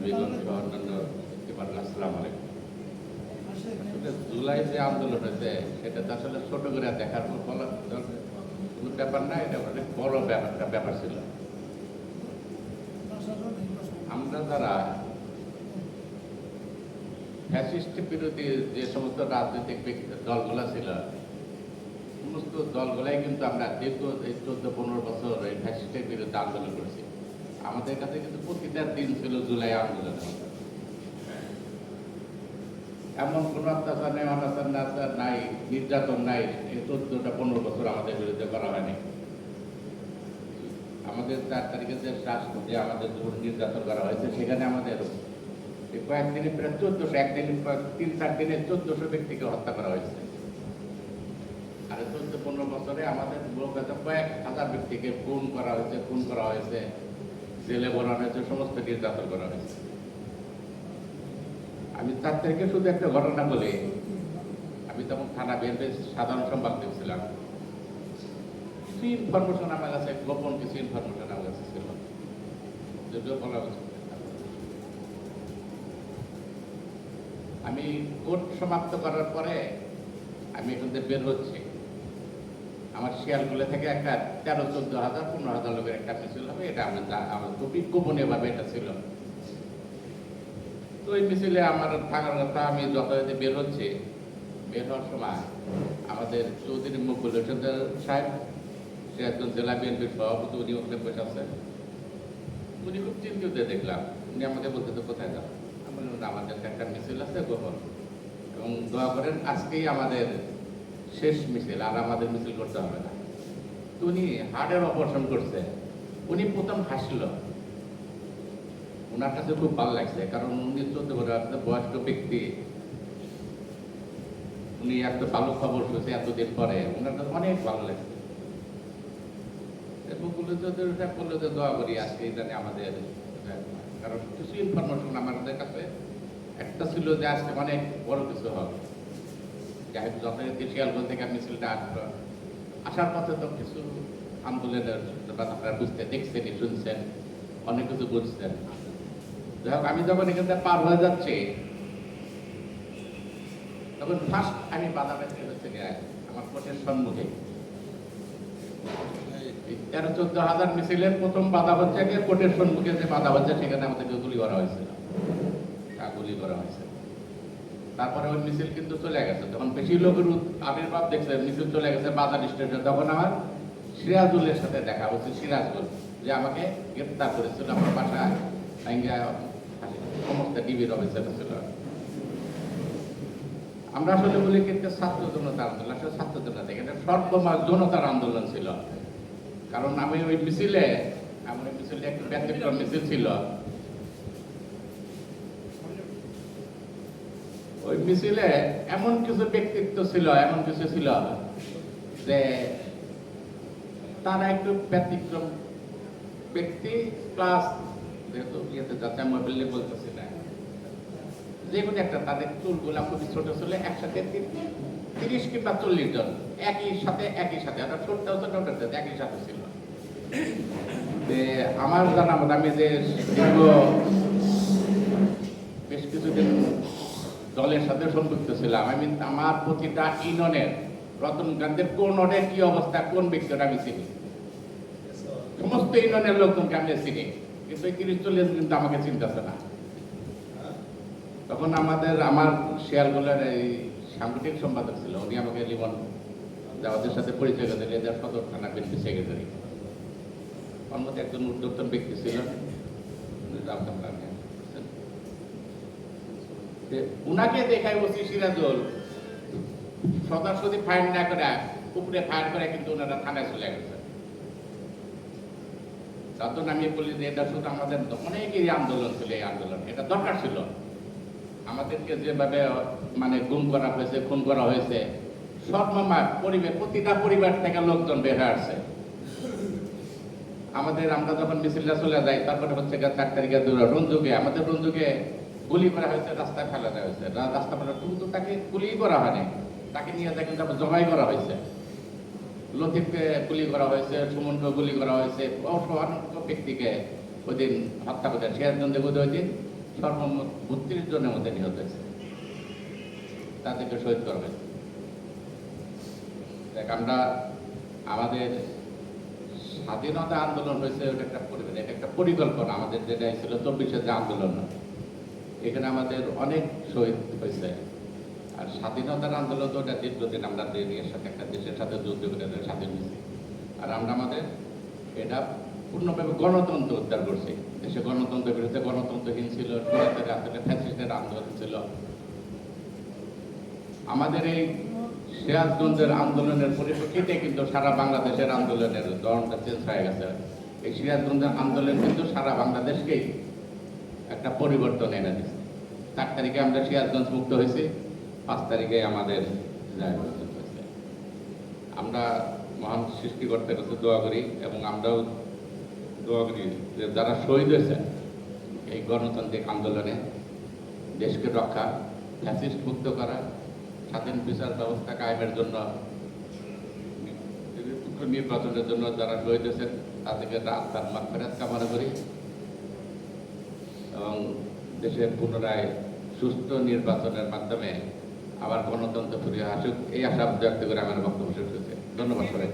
সুদীগণ সহ অন্যান্য আসসালামু আলাইকুম। আসলে জুলাই যে আন্দোলন হয়েছে সেটা তো আসলে ছোট করে দেখার কোনো ব্যাপার না, এটা অনেক বড় ব্যাপার ছিল। আমরা যারা ফ্যাসিস্ট বিরোধী যে সমস্ত রাজনৈতিক দলগুলো ছিল, সমস্ত দলগুলাই কিন্তু আমরা দীর্ঘ 14-15 বছর এই ফ্যাসিস্টের বিরুদ্ধে আন্দোলন করেছি। আমাদের কাছে কিন্তু প্রতিটা দিন ছিল জুলাই আন্দোলনের মতো। এমন কোনো অত্যাচার নেই, অনাচার নাই, নির্যাতন নাই, এই 14-15 বছর আমাদের বিরুদ্ধে করা হয়নি। আমাদের 4 তারিখে যে রাষ্ট্রপতি আমাদের উপর নির্যাতন করা হয়েছে, সেখানে আমাদের কয়েকদিনে প্রায় 1400, একদিন 3-4 দিনে 1400 ব্যক্তিকে হত্যা করা হয়েছে। আর 14-15 বছরে আমাদের কয়েক হাজার ব্যক্তিকে খুন করা হয়েছে, জেলে ভরানো হয়েছে, সমস্ত নির্যাতন করা হয়েছে। আমি 4 তারিখে শুধু একটা ঘটনা বলি। আমি তখন থানা বিএনপির সাধারণ সম্পাদক ছিলাম। কিছু ইনফরমেশন আমার কাছে, গোপন কিছু ইনফরমেশন আমার কাছে ছিল, যদিও বলা উচিত। আমি কোর্ট সমাপ্ত করার পরে আমি এখান থেকে বের হচ্ছি। আমার শিয়ালগুলো থেকে একটা 13-14 হাজার 15 হাজার লোকের একটা মিছিল হবে, এটা আমার খুবই গোপনীয় ভাবে এটা ছিল। তো ওই মিছিলে আমার থাকার কথা, আমি যথাযথ বের হচ্ছি। বের হওয়ার সময় আমাদের চৌধুরী মুকুল সাহেব, সে একজন জেলা বিএনপির সভাপতি, উনি ওখানে বসে আছেন। উনি খুব চিন্তিত দেখলাম। উনি আমাকে বলতে, তো কোথায় যান? আমি বললাম, আমাদের একটা মিছিল আছে গোপন, এবং দোয়া করেন আজকেই আমাদের শেষ মিছিল, আর আমাদের মিছিল করতে হবে না। তো উনি হার্টের অপারেশন করছে। উনি প্রথম হাসল। ওনার কাছে খুব ভালো লাগছে, কারণ উনি 14 বছর বয়স্ক ব্যক্তি, উনি একটা ভালো খবর শুনছে এতদিন পরে, ওনার কাছে অনেক ভালো লাগছে। বললো যে দোয়া করি আজকে জানি আমাদের, কারণ কিছু ইনফরমেশন আমাদের কাছে একটা ছিল যে আজকে অনেক বড় কিছু হবে। যাই হোক, যথারীতি শিয়ালগঞ্জ থেকে মিছিলটা আসলো। আসার পথে তো কিছু আন্দোলনের আপনারা বুঝতে দেখছেন, শুনছেন, অনেক কিছু বুঝছেন। যাই হোক, আমি যখন এখান থেকে পার হয়ে যাচ্ছি, তখন ফার্স্ট আমি বাধা পেতে হচ্ছে আমার কোর্টের সম্মুখে 13-14 হাজার মিছিলের প্রথম বাধা হচ্ছে গিয়ে কোর্টের সম্মুখে যে বাধা হচ্ছে, সেখানে আমাদেরকে গুলি করা হয়েছিল। তারপরে ওই মিছিল কিন্তু চলে গেছে। তখন বেশি লোকের আবির্ভাব দেখছে, মিছিল চলে গেছে বাজার স্টেশনে। তখন আমার সিরাজুলের সাথে দেখা হচ্ছে। সিরাজুল যে আমাকে গ্রেপ্তার করেছিল, আমার বাসায় সমস্ত ডিবির অফিসার ছিল। আমরা আসলে বলি কিন্তু ছাত্র জনতার আন্দোলন, আসলে ছাত্র জনতা থেকে এটা সর্বময় জনতার আন্দোলন ছিল। কারণ আমি ওই মিছিলে, আমার মিছিলে একটা ব্যতিক্রম মিছিল ছিল। ওই মিছিলে এমন কিছু ব্যক্তিত্ব ছিল, এমন কিছু ছিল যে তারা একটু ব্যতিক্রম ব্যক্তি, প্লাস যেহেতু ইয়েতে যাচ্ছে আমি বললে বলতেছি না, যে কোনো একটা তাদের চুলগুলা খুবই ছোট ছিল। একসাথে 30 কিংবা 40 জন একই সাথে অর্থাৎ ছোট একই সাথে ছিল। আমার জানা মতো, আমি যে বেশ কিছুদিন দলের সাথে সম্পৃক্ত ছিলাম, আমি আমার প্রতিটা ইউনিয়নের রতনকান্তের কোন ওডে কি অবস্থা, কোন ব্যক্তিটা আমি চিনি, সমস্ত ইউনিয়নের লোকজনকে আমি চিনি, কিন্তু 30-40 কিন্তু আমাকে চিনতেছে না। তখন আমার শিয়ালগুলোর এই সাংগঠনিক সম্পাদক ছিল, উনি আমাকে লিমন জাওয়াদের সাথে পরিচয় করে দিলেন, এদের সদর থানা বিএনপি সেক্রেটারি। ওর মধ্যে একজন উদ্যোক্তন ব্যক্তি ছিল, উনাকে দেখাই বলছি সিরাজুল সদাসদি ফায়ার না করে উপরে ফায়ার করে কিন্তু ওনারা থানায় চলে গেছে। তখন আমি বলি যে এটা শুধু আমাদের অনেকেরই আন্দোলন ছিল, এই আন্দোলন এটা দরকার ছিল। আমাদেরকে যেভাবে মানে গুম করা হয়েছে, খুন করা হয়েছে, সর্বময় পরিবেশ, প্রতিটা পরিবার থেকে লোকজন বের হয়ে আসছে। আমরা যখন মিছিলটা চলে যাই, তারপরে হচ্ছে 4 তারিখে রঞ্জুকে, আমাদের রঞ্জুকে গুলি করা হয়েছে, রাস্তায় ফেলা দেওয়া হয়েছে। রাস্তা ফেলা, কিন্তু তাকে গুলি করা হয়নি, তাকে নিয়ে যায় কিন্তু জবাই করা হয়েছে। লতিফকে গুলি করা হয়েছে, সুমনকে গুলি করা হয়েছে, অনেক ব্যক্তিকে ওই দিন হত্যা করেছে। সিরাজগঞ্জে ওই দিন সর্বমোট ৩২ জনের মধ্যে নিহত হয়েছে, তাদেরকে শহীদ করবেন। দেখ, আমরা আমাদের স্বাধীনতা আন্দোলন হয়েছে, ওটা একটা এটা একটা পরিকল্পনা আমাদের, যেটা ছিল ২৪-এর যে আন্দোলন, এখানে আমাদের অনেক শহীদ হয়েছে। আর স্বাধীনতার আন্দোলন তো ওটা দীর্ঘদিন আমরা দেশের সাথে একটা দেশের সাথে যুদ্ধ করে স্বাধীন হয়েছি। আর আমরা আমাদের এটা পূর্ণভাবে গণতন্ত্র উদ্ধার করছি। দেশে গণতন্ত্রের বিরুদ্ধে গণতন্ত্রহীন ছিল, আসলে ফ্যাসিস্টের আন্দোলন ছিল। আমাদের এই সিরাজগঞ্জের আন্দোলনের পরিপ্রেক্ষিতে কিন্তু সারা বাংলাদেশের আন্দোলনের ধরনটা চেঞ্জ হয়ে গেছে। এই সিরাজগঞ্জের আন্দোলন কিন্তু সারা বাংলাদেশকেই একটা পরিবর্তন এনে দিচ্ছে। ৪ তারিখে আমরা সিরাজগঞ্জ মুক্ত হয়েছি, ৫ তারিখে আমাদের হয়েছে। আমরা মহান সৃষ্টিকর্তার কাছে দোয়া করি, এবং আমরাও দোয়া করি যে যারা শহীদ হয়েছে এই গণতান্ত্রিক আন্দোলনে, দেশকে রক্ষা, ফ্যাসিস্ট মুক্ত করা, স্বাধীন বিচার ব্যবস্থা কায়েমের জন্য, নির্বাচনের জন্য যারা শহীদ হয়েছেন তাদেরকে আত্মার মাগফিরাত কামনা করি, এবং দেশে পুনরায় সুস্থ নির্বাচনের মাধ্যমে আবার গণতন্ত্র ফিরে আসুক, এই আশা ব্যক্ত করে আমার বক্তব্য শেষ হয়েছে। ধন্যবাদ সবাই।